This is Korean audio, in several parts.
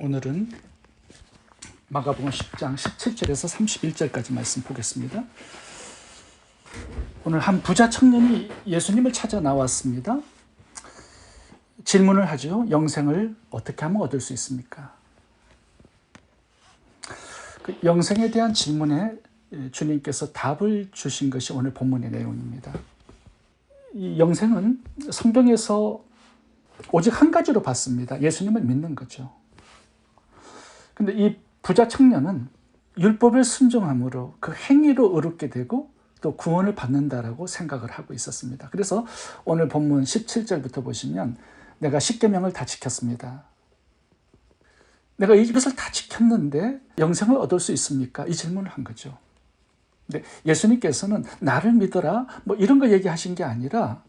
오늘은 마가복음 10장 17절에서 31절까지 말씀 보겠습니다. 오늘 한 부자 청년이 예수님을 찾아 나왔습니다. 질문을 하죠. 영생을 어떻게 하면 얻을 수 있습니까? 그 영생에 대한 질문에 주님께서 답을 주신 것이 오늘 본문의 내용입니다. 이 영생은 성경에서 오직 한 가지로 봤습니다. 예수님을 믿는 거죠. 근데 이 부자 청년은 율법을 순종함으로 그 행위로 의롭게 되고 또 구원을 받는다라고 생각을 하고 있었습니다. 그래서 오늘 본문 17절부터 보시면 내가 십계명을 다 지켰습니다. 내가 이것을 다 지켰는데 영생을 얻을 수 있습니까? 이 질문을 한 거죠. 근데 예수님께서는 나를 믿어라 뭐 이런 거 얘기하신 게 아니라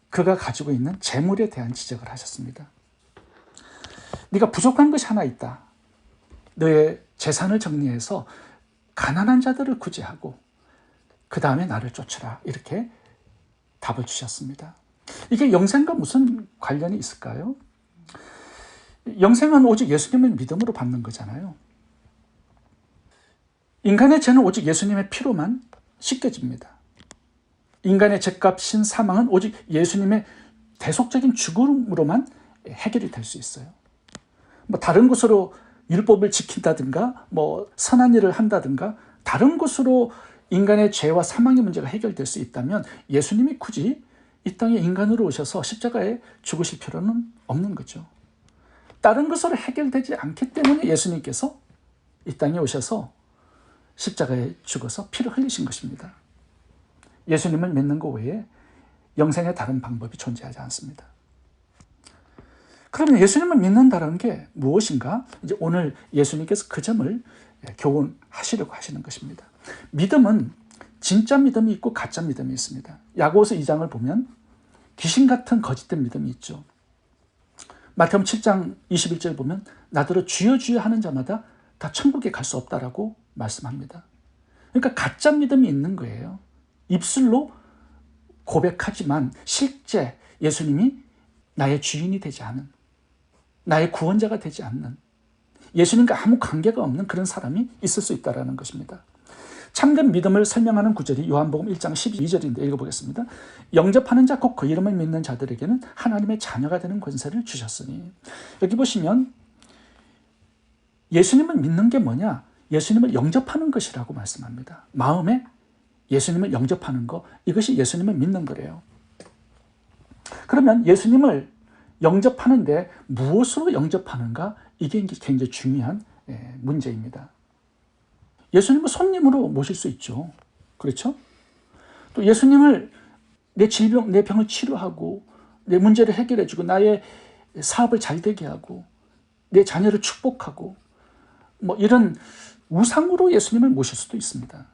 그가 가지고 있는 재물에 대한 지적을 하셨습니다. 네가 부족한 것이 하나 있다. 너의 재산을 정리해서 가난한 자들을 구제하고 그 다음에 나를 쫓으라. 이렇게 답을 주셨습니다. 이게 영생과 무슨 관련이 있을까요? 영생은 오직 예수님을 믿음으로 받는 거잖아요. 인간의 죄는 오직 예수님의 피로만 씻겨집니다. 인간의 죄값인 사망은 오직 예수님의 대속적인 죽음으로만 해결이 될 수 있어요. 뭐 다른 것으로 율법을 지킨다든가 뭐 선한 일을 한다든가 다른 것으로 인간의 죄와 사망의 문제가 해결될 수 있다면 예수님이 굳이 이 땅에 인간으로 오셔서 십자가에 죽으실 필요는 없는 거죠. 다른 것으로 해결되지 않기 때문에 예수님께서 이 땅에 오셔서 십자가에 죽어서 피를 흘리신 것입니다. 예수님을 믿는 것 외에 영생의 다른 방법이 존재하지 않습니다. 그러면 예수님을 믿는다는 게 무엇인가? 이제 오늘 예수님께서 그 점을 교훈하시려고 하시는 것입니다. 믿음은 진짜 믿음이 있고 가짜 믿음이 있습니다. 야고보서 2장을 보면 귀신 같은 거짓된 믿음이 있죠. 마태복음 7장 21절 보면 나더러 주여 주여 하는 자마다 다 천국에 갈 수 없다라고 말씀합니다. 그러니까 가짜 믿음이 있는 거예요. 입술로 고백하지만 실제 예수님이 나의 주인이 되지 않은, 나의 구원자가 되지 않는, 예수님과 아무 관계가 없는 그런 사람이 있을 수 있다는 것입니다. 참된 믿음을 설명하는 구절이 요한복음 1장 12절인데 읽어보겠습니다. 영접하는 자 곧 그 이름을 믿는 자들에게는 하나님의 자녀가 되는 권세를 주셨으니. 여기 보시면 예수님을 믿는 게 뭐냐? 예수님을 영접하는 것이라고 말씀합니다. 마음에 예수님을 영접하는 것, 이것이 예수님을 믿는 거래요. 그러면 예수님을 영접하는데 무엇으로 영접하는가? 이게 굉장히 중요한 문제입니다. 예수님을 손님으로 모실 수 있죠. 그렇죠? 또 예수님을 내 질병, 내 병을 치료하고 내 문제를 해결해주고 나의 사업을 잘 되게 하고 내 자녀를 축복하고 뭐 이런 우상으로 예수님을 모실 수도 있습니다.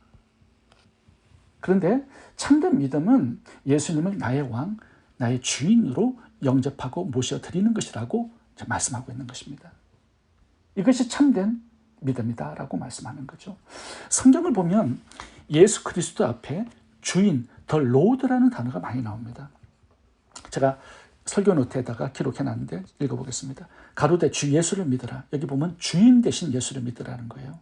그런데 참된 믿음은 예수님을 나의 왕, 나의 주인으로 영접하고 모셔드리는 것이라고 말씀하고 있는 것입니다. 이것이 참된 믿음이다라고 말씀하는 거죠. 성경을 보면 예수 그리스도 앞에 주인, 더 로드라는 단어가 많이 나옵니다. 제가 설교 노트에다가 기록해놨는데 읽어보겠습니다. 가로되 주 예수를 믿으라. 여기 보면 주인 대신 예수를 믿으라는 거예요.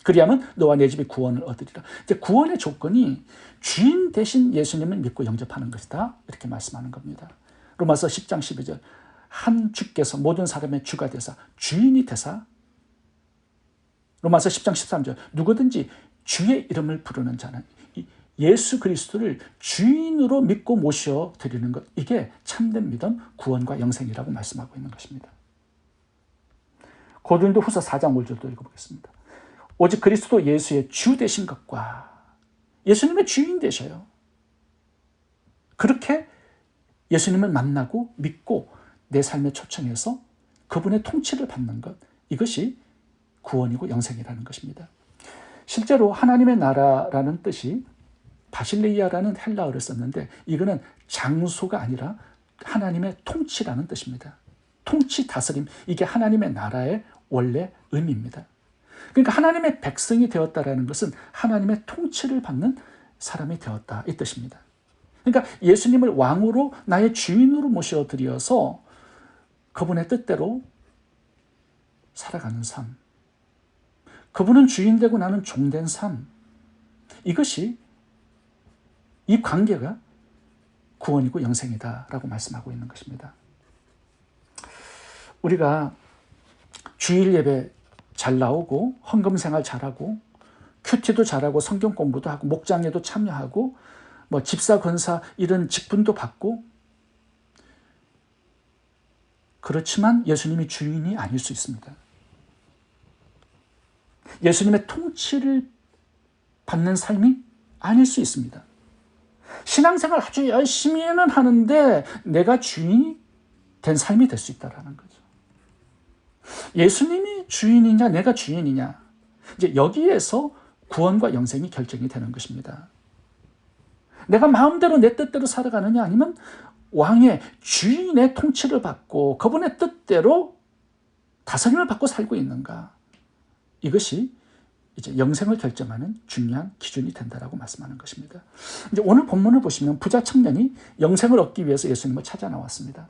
그리하면 너와 내 집이 구원을 얻으리라. 이제 구원의 조건이 주인 대신 예수님을 믿고 영접하는 것이다. 이렇게 말씀하는 겁니다. 로마서 10장 12절 한 주께서 모든 사람의 주가 되사 주인이 되사. 로마서 10장 13절 누구든지 주의 이름을 부르는 자는 예수 그리스도를 주인으로 믿고 모셔드리는 것, 이게 참된 믿음, 구원과 영생이라고 말씀하고 있는 것입니다. 고린도 후서 4장 5절도 읽어보겠습니다. 오직 그리스도 예수의 주 되신 것과 예수님의 주인 되셔요. 그렇게 예수님을 만나고 믿고 내 삶에 초청해서 그분의 통치를 받는 것, 이것이 구원이고 영생이라는 것입니다. 실제로 하나님의 나라라는 뜻이 바실레이아라는 헬라어를 썼는데 이거는 장소가 아니라 하나님의 통치라는 뜻입니다. 통치, 다스림, 이게 하나님의 나라의 원래 의미입니다. 그러니까 하나님의 백성이 되었다라는 것은 하나님의 통치를 받는 사람이 되었다, 이 뜻입니다. 그러니까 예수님을 왕으로 나의 주인으로 모셔드려서 그분의 뜻대로 살아가는 삶, 그분은 주인 되고 나는 종된 삶, 이것이, 이 관계가 구원이고 영생이다라고 말씀하고 있는 것입니다. 우리가 주일 예배 잘 나오고 헌금 생활 잘하고 큐티도 잘하고 성경 공부도 하고 목장에도 참여하고 뭐 집사 권사 이런 직분도 받고, 그렇지만 예수님이 주인이 아닐 수 있습니다. 예수님의 통치를 받는 삶이 아닐 수 있습니다. 신앙생활 아주 열심히는 하는데 내가 주인이 된 삶이 될 수 있다는 거죠. 예수님이 주인이냐 내가 주인이냐, 이제 여기에서 구원과 영생이 결정이 되는 것입니다. 내가 마음대로 내 뜻대로 살아가느냐, 아니면 왕의 주인의 통치를 받고 그분의 뜻대로 다스림을 받고 살고 있는가, 이것이 이제 영생을 결정하는 중요한 기준이 된다라고 말씀하는 것입니다. 이제 오늘 본문을 보시면 부자 청년이 영생을 얻기 위해서 예수님을 찾아 나왔습니다.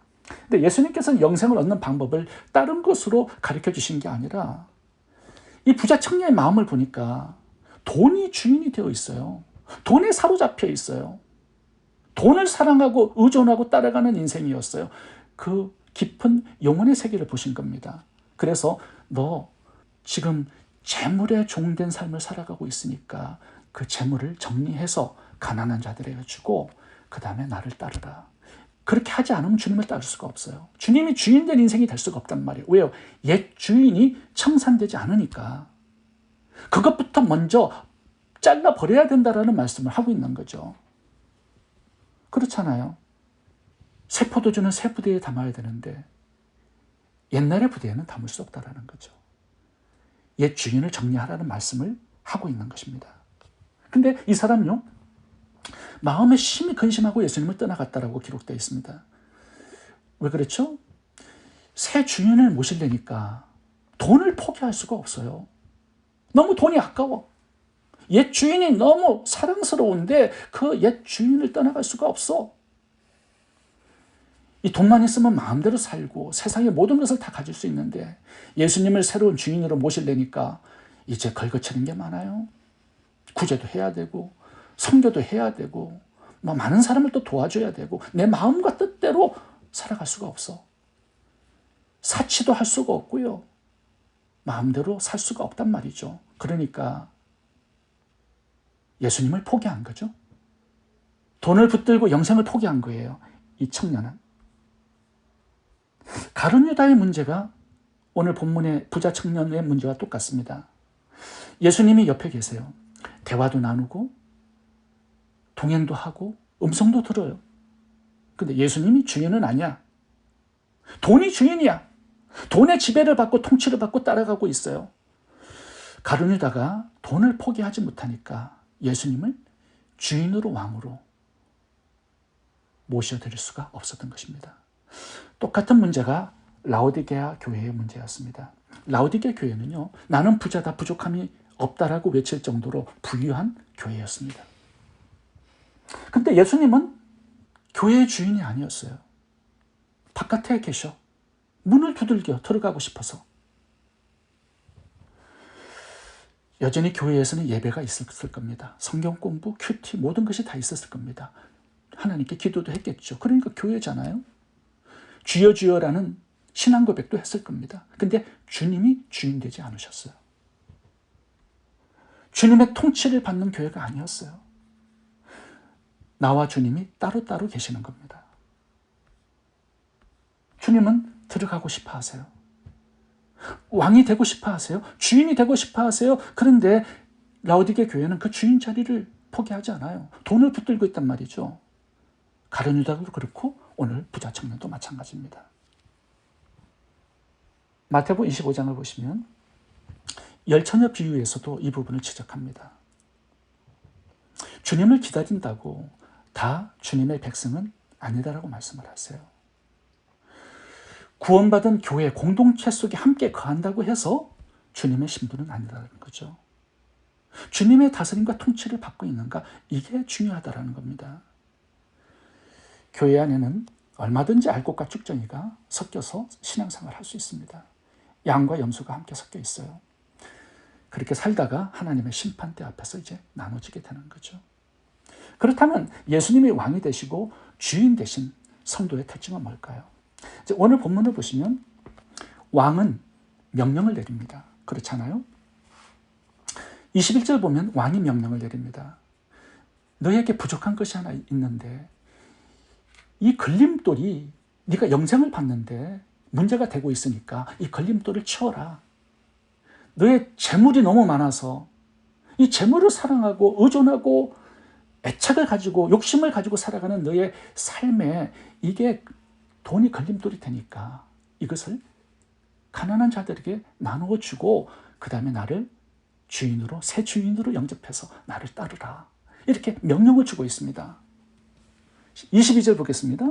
근데 예수님께서는 영생을 얻는 방법을 다른 것으로 가르쳐 주신 게 아니라, 이 부자 청년의 마음을 보니까 돈이 주인이 되어 있어요. 돈에 사로잡혀 있어요. 돈을 사랑하고 의존하고 따라가는 인생이었어요. 그 깊은 영혼의 세계를 보신 겁니다. 그래서 너 지금 재물에 종된 삶을 살아가고 있으니까 그 재물을 정리해서 가난한 자들에게 주고 그 다음에 나를 따르라. 그렇게 하지 않으면 주님을 따를 수가 없어요. 주님이 주인된 인생이 될 수가 없단 말이에요. 왜요? 옛 주인이 청산되지 않으니까. 그것부터 먼저 잘라버려야 된다라는 말씀을 하고 있는 거죠. 그렇잖아요. 새 포도주는 새 부대에 담아야 되는데 옛날의 부대에는 담을 수 없다라는 거죠. 옛 주인을 정리하라는 말씀을 하고 있는 것입니다. 근데 이 사람요, 마음에 심히 근심하고 예수님을 떠나갔다라고 기록되어 있습니다. 왜 그렇죠? 새 주인을 모시려니까 돈을 포기할 수가 없어요. 너무 돈이 아까워. 옛 주인이 너무 사랑스러운데 그 옛 주인을 떠나갈 수가 없어. 이 돈만 있으면 마음대로 살고 세상의 모든 것을 다 가질 수 있는데 예수님을 새로운 주인으로 모시려니까 이제 걸거치는 게 많아요. 구제도 해야 되고 선교도 해야 되고 뭐 많은 사람을 또 도와줘야 되고 내 마음과 뜻대로 살아갈 수가 없어. 사치도 할 수가 없고요. 마음대로 살 수가 없단 말이죠. 그러니까 예수님을 포기한 거죠. 돈을 붙들고 영생을 포기한 거예요. 이 청년은. 가룟 유다의 문제가 오늘 본문의 부자 청년의 문제와 똑같습니다. 예수님이 옆에 계세요. 대화도 나누고 동행도 하고 음성도 들어요. 근데 예수님이 주인은 아니야. 돈이 주인이야. 돈의 지배를 받고 통치를 받고 따라가고 있어요. 가룟 유다가 돈을 포기하지 못하니까 예수님을 주인으로 왕으로 모셔드릴 수가 없었던 것입니다. 똑같은 문제가 라오디게아 교회의 문제였습니다. 라오디게아 교회는요, 나는 부자다, 부족함이 없다라고 외칠 정도로 부유한 교회였습니다. 근데 예수님은 교회의 주인이 아니었어요. 바깥에 계셔. 문을 두들겨 들어가고 싶어서. 여전히 교회에서는 예배가 있었을 겁니다. 성경 공부, 큐티 모든 것이 다 있었을 겁니다. 하나님께 기도도 했겠죠. 그러니까 교회잖아요. 주여 주여라는 신앙 고백도 했을 겁니다. 근데 주님이 주인 되지 않으셨어요. 주님의 통치를 받는 교회가 아니었어요. 나와 주님이 따로따로 계시는 겁니다. 주님은 들어가고 싶어 하세요. 왕이 되고 싶어 하세요. 주인이 되고 싶어 하세요. 그런데 라오디게 교회는 그 주인 자리를 포기하지 않아요. 돈을 붙들고 있단 말이죠. 가룟 유다도 그렇고 오늘 부자 청년도 마찬가지입니다. 마태복음 25장을 보시면 열처녀 비유에서도 이 부분을 지적합니다. 주님을 기다린다고 다 주님의 백성은 아니다라고 말씀을 하세요. 구원받은 교회 공동체 속에 함께 거한다고 해서 주님의 신분은 아니라는 거죠. 주님의 다스림과 통치를 받고 있는가, 이게 중요하다는 겁니다. 교회 안에는 얼마든지 알곡과 쭉정이가 섞여서 신앙생활을 할 수 있습니다. 양과 염소가 함께 섞여 있어요. 그렇게 살다가 하나님의 심판대 앞에서 이제 나눠지게 되는 거죠. 그렇다면 예수님이 왕이 되시고 주인 되신 성도의 특징은 뭘까요? 이제 오늘 본문을 보시면 왕은 명령을 내립니다. 그렇잖아요? 21절 보면 왕이 명령을 내립니다. 너에게 부족한 것이 하나 있는데 이 걸림돌이 네가 영생을 받는데 문제가 되고 있으니까 이 걸림돌을 치워라. 너의 재물이 너무 많아서 이 재물을 사랑하고 의존하고 애착을 가지고 욕심을 가지고 살아가는 너의 삶에 이게 돈이 걸림돌이 되니까 이것을 가난한 자들에게 나누어 주고 그 다음에 나를 주인으로 새 주인으로 영접해서 나를 따르라. 이렇게 명령을 주고 있습니다. 22절 보겠습니다.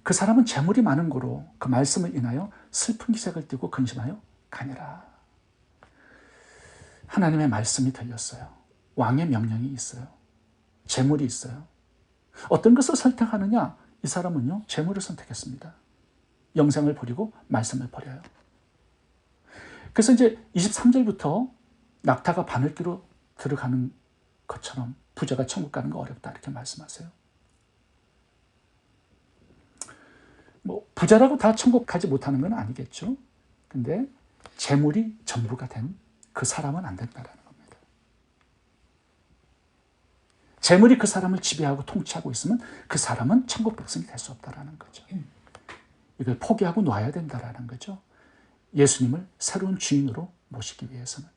그 사람은 재물이 많은 고로 그 말씀을 인하여 슬픈 기색을 띠고 근심하여 가니라. 하나님의 말씀이 들렸어요. 왕의 명령이 있어요. 재물이 있어요. 어떤 것을 선택하느냐? 이 사람은요, 재물을 선택했습니다. 영생을 버리고 말씀을 버려요. 그래서 이제 23절부터 낙타가 바늘귀로 들어가는 것처럼 부자가 천국 가는 거 어렵다 이렇게 말씀하세요. 부자라고 다 천국 가지 못하는 건 아니겠죠. 근데 재물이 전부가 된 그 사람은 안 된다는 겁니다. 재물이 그 사람을 지배하고 통치하고 있으면 그 사람은 천국 백성이 될 수 없다는 거죠. 이걸 포기하고 놔야 된다는 거죠. 예수님을 새로운 주인으로 모시기 위해서는.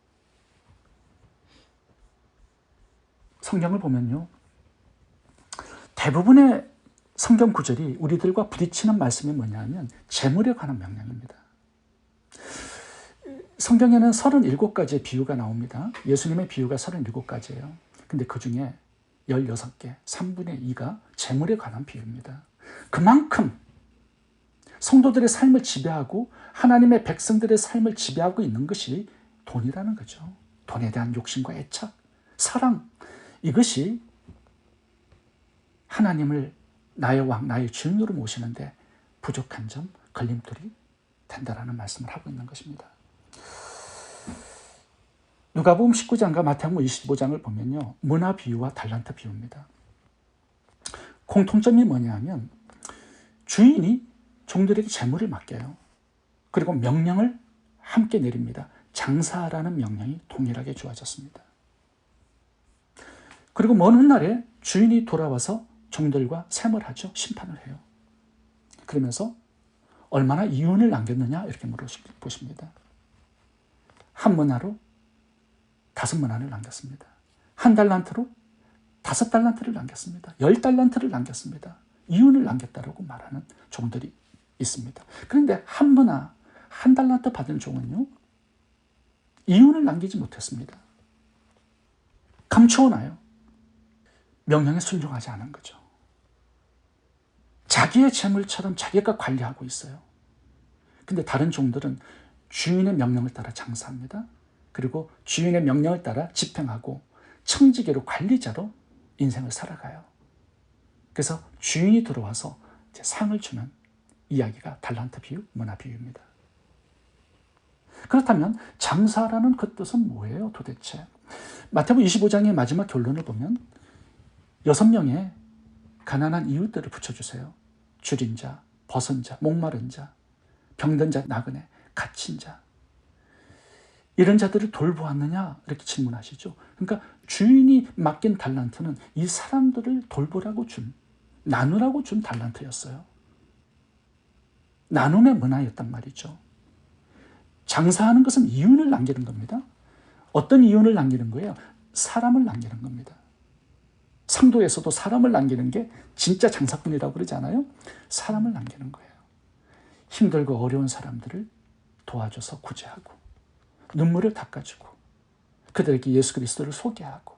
성경을 보면요, 대부분의 성경 구절이 우리들과 부딪히는 말씀이 뭐냐면 재물에 관한 명령입니다. 성경에는 37가지의 비유가 나옵니다. 예수님의 비유가 37가지예요. 근데 그 중에 16개, 3분의 2가 재물에 관한 비유입니다. 그만큼 성도들의 삶을 지배하고 하나님의 백성들의 삶을 지배하고 있는 것이 돈이라는 거죠. 돈에 대한 욕심과 애착, 사랑, 이것이 하나님을 나의 왕, 나의 주인으로 모시는데 부족한 점, 걸림돌이 된다라는 말씀을 하고 있는 것입니다. 누가복음 19장과 마태복음 25장을 보면요, 문화 비유와 달란트 비유입니다. 공통점이 뭐냐면 주인이 종들에게 재물을 맡겨요. 그리고 명령을 함께 내립니다. 장사하라는 명령이 동일하게 주어졌습니다. 그리고 먼 훗날에 주인이 돌아와서 종들과 셈을 하죠. 심판을 해요. 그러면서 얼마나 이윤을 남겼느냐 이렇게 물어보십니다. 한 문화로 5문화를 남겼습니다. 한 달란트로 5달란트를 남겼습니다. 10달란트를 남겼습니다. 이윤을 남겼다라고 말하는 종들이 있습니다. 그런데 한 문화, 한 달란트 받은 종은요, 이윤을 남기지 못했습니다. 감추어놔요. 명령에 순종하지 않은 거죠. 자기의 재물처럼 자기가 관리하고 있어요. 근데 다른 종들은 주인의 명령을 따라 장사합니다. 그리고 주인의 명령을 따라 집행하고 청지기로 관리자로 인생을 살아가요. 그래서 주인이 들어와서 이제 상을 주는 이야기가 달란트 비유, 문화 비유입니다. 그렇다면 장사라는 그 뜻은 뭐예요 도대체? 마태복음 25장의 마지막 결론을 보면 6명의 가난한 이웃들을 붙여주세요. 줄인 자, 벗은 자, 목마른 자, 병든 자, 나그네, 갇힌 자. 이런 자들을 돌보았느냐? 이렇게 질문하시죠. 그러니까 주인이 맡긴 달란트는 이 사람들을 돌보라고 준, 나누라고 준 달란트였어요. 나눔의 문화였단 말이죠. 장사하는 것은 이윤을 남기는 겁니다. 어떤 이윤을 남기는 거예요? 사람을 남기는 겁니다. 상도에서도 사람을 남기는 게 진짜 장사꾼이라고 그러잖아요. 사람을 남기는 거예요. 힘들고 어려운 사람들을 도와줘서 구제하고 눈물을 닦아주고 그들에게 예수 그리스도를 소개하고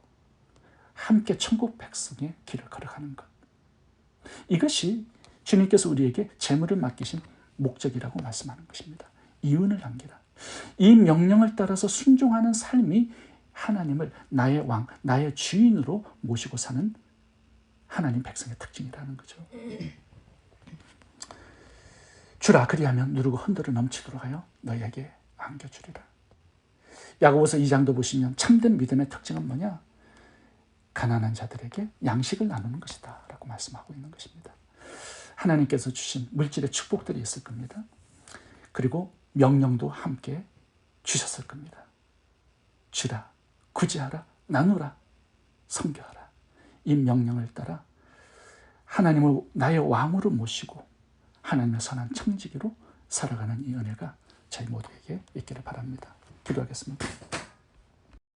함께 천국 백성의 길을 걸어가는 것. 이것이 주님께서 우리에게 재물을 맡기신 목적이라고 말씀하는 것입니다. 이윤을 남기라. 이 명령을 따라서 순종하는 삶이 하나님을 나의 왕, 나의 주인으로 모시고 사는 하나님 백성의 특징이라는 거죠. 주라 그리하면 누르고 흔들어 넘치도록 하여 너희에게 안겨주리라. 야고보서 2장도 보시면 참된 믿음의 특징은 뭐냐? 가난한 자들에게 양식을 나누는 것이다 라고 말씀하고 있는 것입니다. 하나님께서 주신 물질의 축복들이 있을 겁니다. 그리고 명령도 함께 주셨을 겁니다. 주라, 구제하라, 나누라, 섬겨하라. 이 명령을 따라 하나님을 나의 왕으로 모시고 하나님의 선한 청지기로 살아가는 이 은혜가 저희 모두에게 있기를 바랍니다. 기도하겠습니다.